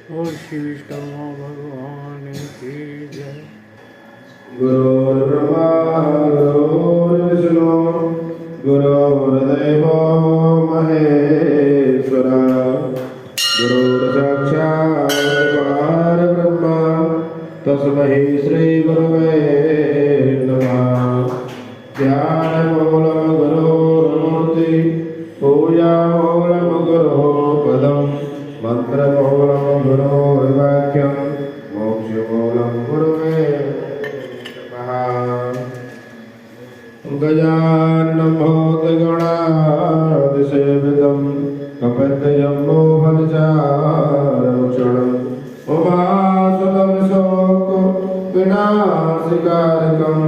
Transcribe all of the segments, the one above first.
और श्री विष्णु भगवान की जय। गुरुर्ब्रह्मा गुरुर्विष्णु गुरुर्देवो महेश्वरा गुरुर्साक्षात् परब्रह्म तस्मै श्री गुरवे नमः। ध्यानमूलं गुरुर्मूर्ति पूजामूलं गुरुपदं मंत्रमूलं गुरुर्वाक्यं मोक्षमूलं गुरुर्वेदः। गजाननं भूतगणादिसेवितं कपितजम्बूफलचारुभक्षणम् उमासुतं शोकविनाशकारकं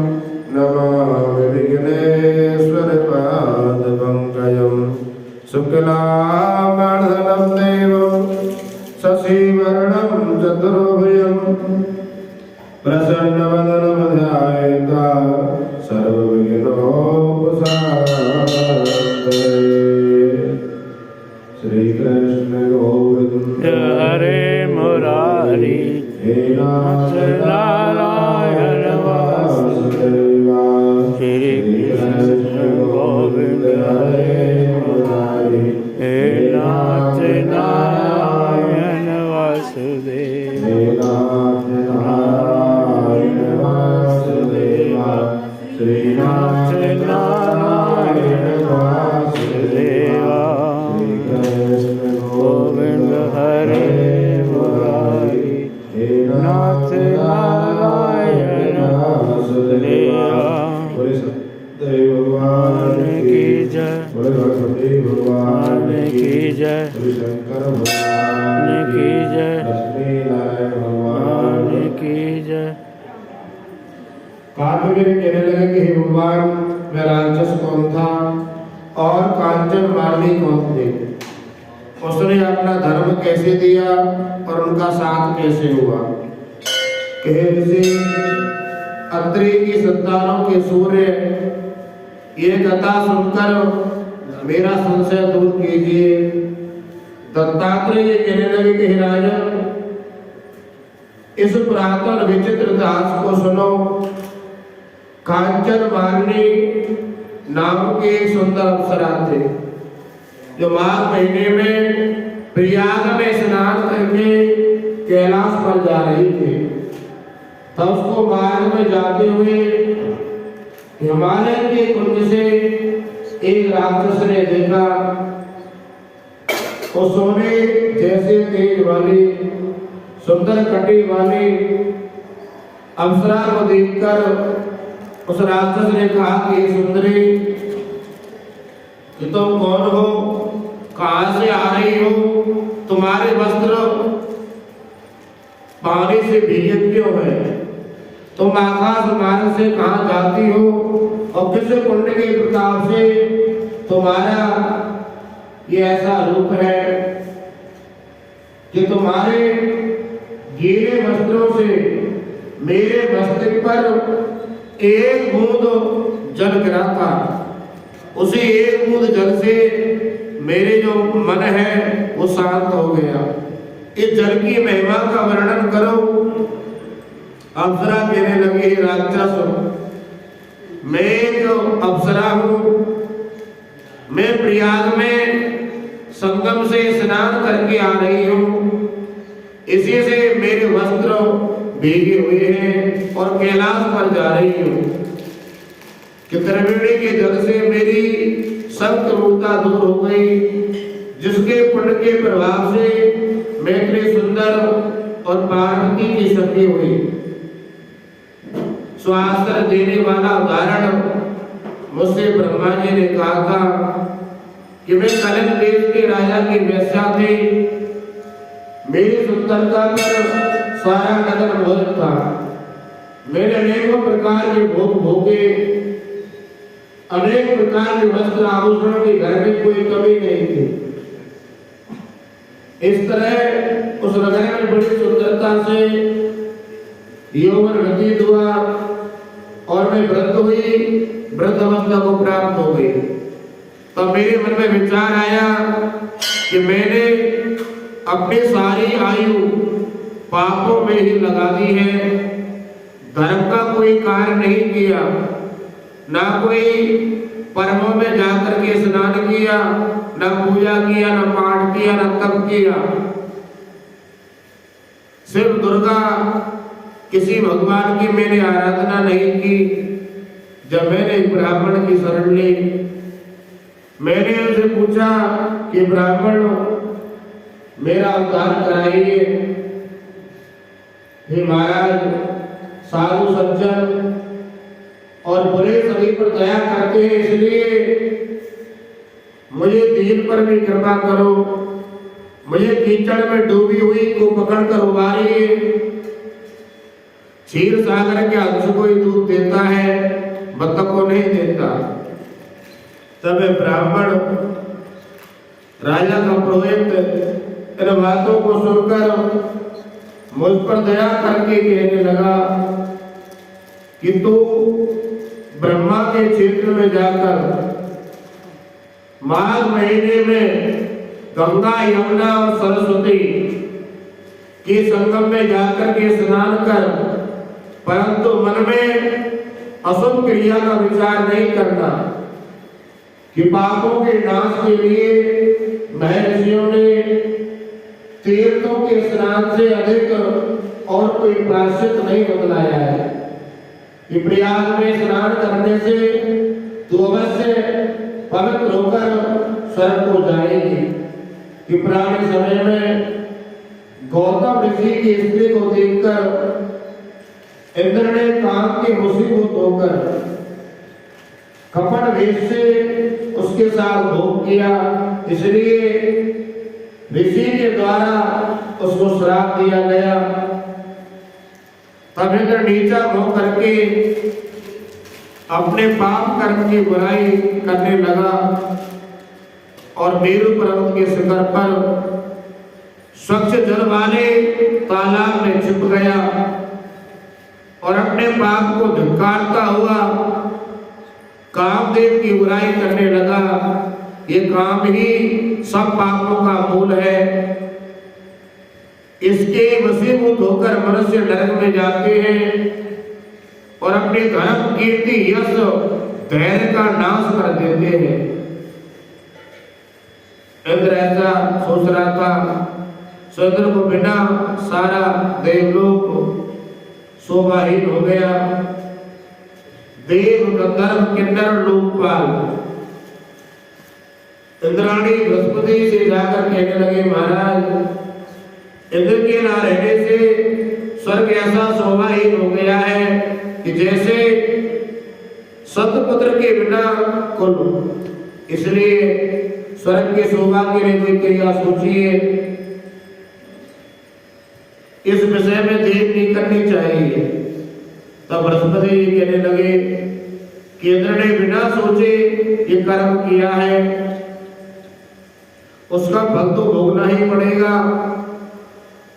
नमामि विघ्नेश्वरपादपङ्कजं। शुक्लांबरधरं देवं शशिवर्णं चतुर्भुजं प्रसन्नवदनं ध्यायेत् सर्वविघ्नोपशान्तये। श्री कृष्ण गोविंद हरे मुरारी हे नाथ नारायण वासुदेवा। श्री कृष्ण गोविंद हरे मुरारी हे नाथ नारायण वासुदेव। हे नाथ नारायण वासुदेवा। श्रीनाथ नारायण वासुदेवा। श्री कृष्ण गोविंद हरे मुरारी हे नाथ नारायण वासुदेवा। देव भगवान की जय। बोले सरस्वती भगवान की जय। श्री शंकर भगवान की जय। लक्ष्मी नारायण भगवान की जय। कार्तिकेय कहने लगे कि हे भगवान, मैं राक्षस कौन था और कांचन मारनी कौन थे? उसने अपना धर्म कैसे दिया और उनका साथ कैसे हुआ? कहे ऋषि, अत्रि की संतानों के सूर्य ये कथा सुनकर मेरा संशय दूर कीजिए। दत्तात्रेय ये कहने लगे कि हे राजन, इस पुरातन विचित्र दास को सुनो। कांचन मारनी नाम के एक सुंदर अप्सरा थे जो माघ महीने में प्रयाग में स्नान करके कैलाश पर जा रही थी। तब उसको मार्ग में जाते हुए हिमालय के कुंज से एक राक्षस ने देखा। वो सोने जैसे तेज वाली सुंदर कटी वाली अप्सरा को देखकर उस राक्षस ने कहा कि सुंदरी, कि तुम कौन हो, कहां से आ रही हो, तुम्हारे वस्त्र पानी से भीगे क्यों है, तुम आकाश मार्ग से कहां जाती हो और किस पुण्य के प्रताप से तुम्हारा ये ऐसा रूप है कि तुम्हारे गीले वस्त्रों से मेरे मस्तक पर एक बूंद जल गिरा था। उसी एक बूंद जल से मेरे जो मन है वो शांत हो गया। इस जल की महिमा का वर्णन करो। अप्सरा कहने लगी, राक्षस, मैं एक अप्सरा हूँ। मैं प्रयाग में संगम से स्नान करके आ रही हूँ। इसी से मेरे वस्त्र भीगे हुए हैं और कैलाश पर जा रही हूँ कि त्रिवेणी के जल से मेरी सब क्रूरता दूर हो गई, जिसके पुण्य के प्रभाव से मैं इतने सुंदर और पार्वती की सखी हुई। स्वास्थ्य देने वाला उदाहरण मुझसे ब्रह्मा जी ने कहा था कि मैं कलिंग देश के राजा की वेश्या थी। मेरी सुंदरता पर सारा नगर मोहित था। मैंने अनेकों प्रकार के भोग भोगे, अनेक प्रकार के वस्त्र आभूषणों के घर में कोई कमी नहीं थी। इस तरह उस नगर में बड़ी सुंदरता से यौवन व्यतीत हुआ और मैं वृद्ध हुई, वृद्ध अवस्था को प्राप्त हो गई। तब मेरे मन में विचार आया कि मैंने अपनी सारी आयु पापों में ही लगा दी है। धर्म का कोई कार्य नहीं किया, ना कोई पर्वों में जाकर के स्नान किया, ना पूजा किया, ना पाठ किया, ना तप किया। सिर्फ दुर्गा किसी भगवान की मैंने आराधना नहीं की। जब मैंने एक ब्राह्मण की शरण ली, मैंने उनसे पूछा कि ब्राह्मण मेरा उद्धार कराइए। हे महाराज, साधु सज्जन और बुरे सभी पर दया करते हैं, इसलिए मुझे दीन पर भी कृपा करो। मुझे कीचड़ में डूबी हुई को पकड़कर उबारिए। क्षीर सागर के अंश को ही दूध देता है, बतख को नहीं देता। तब ब्राह्मण राजा का पुरोहित इन बातों को सुनकर मुझ पर दया करके कहने लगा कि तू ब्रह्मा के क्षेत्र में जाकर माघ महीने में गंगा, यमुना और सरस्वती के संगम में जाकर के स्नान कर, परंतु मन में अशुभ क्रिया का विचार नहीं करना। कि पापों के नाश के लिए महर्षियों ने तीर्थों के स्नान से अधिक और कोई प्रायश्चित नहीं बतलाया है। कि प्रयाग में स्नान करने से तू अवश्य पवित्र होकर स्वर्ग को जाएगी। कि पुराने समय में गौतम ऋषि की स्त्री को देखकर इंद्र ने काम के मुसीबत होकर कपट वेश से उसके साथ भोग किया, इसलिए ऋषि के द्वारा उसको श्राप दिया गया। तब इंद्र नीचा मुंह करके अपने पाप कर्म की बुराई करने लगा और मेरु पर्वत के शिखर पर स्वच्छ जल वाले तालाब में छिप गया और अपने पाप को धिक्कारता हुआ कामदेव की बुराई करने लगा। ये काम ही सब पापों का मूल है। इसके वशीभूत होकर मनुष्य नरक में जाते हैं और अपने धर्म, कीर्ति, यश, धैर्य का नाश कर देते हैं। इंद्र ऐसा सोच रहा था। इंद्र को बिना सारा देवलोक शोभाहीन हो गया। देव, गंधर्व, किन्नर, लोकपाल इंद्राणी बृहस्पति से जाकर कहने लगे, महाराज, इंद्र के न रहने से स्वर्ग ऐसा शोभाहीन हो गया है कि जैसे सतपुत्र के बिना कुल। इसलिए स्वर्ग के शोभा के लिए कोई क्रिया सोचिए। इस विषय में देर नहीं करनी चाहिए। तब बृहस्पति जी कहने लगे कि इंद्र ने बिना सोचे ये कर्म किया है, उसका फल तो भोगना ही पड़ेगा।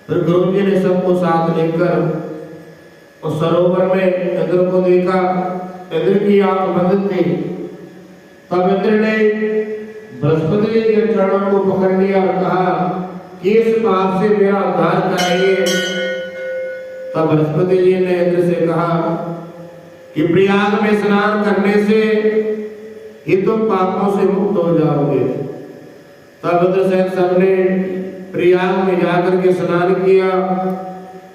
फिर गुरु जी ने सबको साथ लेकर उस सरोवर में इंद्र को देखा। इंद्र की आंख बंद थी। तब इंद्र ने बृहस्पति जी के चरणों को पकड़ लिया और कहा कि इस पाप से मेरा उद्धार कराइए। तब बृहस्पति जी ने इंद्र से कहा कि प्रयाग में स्नान करने से ही तुम पापों से मुक्त हो जाओगे। तब इंद्र से सबने प्रयाग में जाकर के स्नान किया।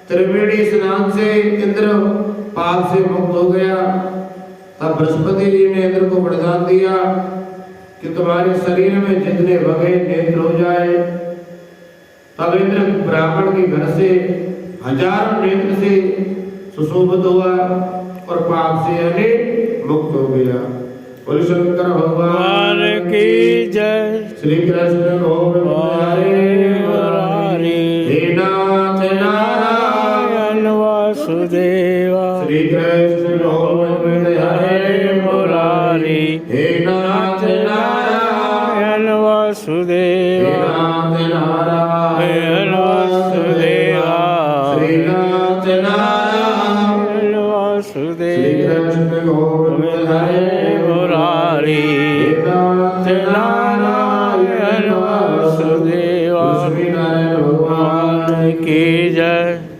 त्रिवेणी स्नान से इंद्र पाप से मुक्त हो गया। तब बृहस्पति जी ने इंद्र को वरदान दिया कि तुम्हारे शरीर में जितने भगे नेत्र हो जाए। तब इंद्र ब्राह्मण के घर से हजारों नेत्र से सुशोभित हुआ और पाप से यानी मुक्त हो गया। बोलो शंकर भगवान की जय। श्री कृष्ण गोविंद मुरारी, हे नाथ नारायण वासुदेवा। श्री कृष्ण गोविंद हरे मुरारी, हे नाथ नारायण वासुदेवा। हे नाथ नारायण वासुदेवा। श्री नाथ नारायण वासुदेवा। श्री कृष्ण गोविंद हरे मुरारी, हे नाथ नारायण वासुदेवा। श्री नारायण भगवान की जय।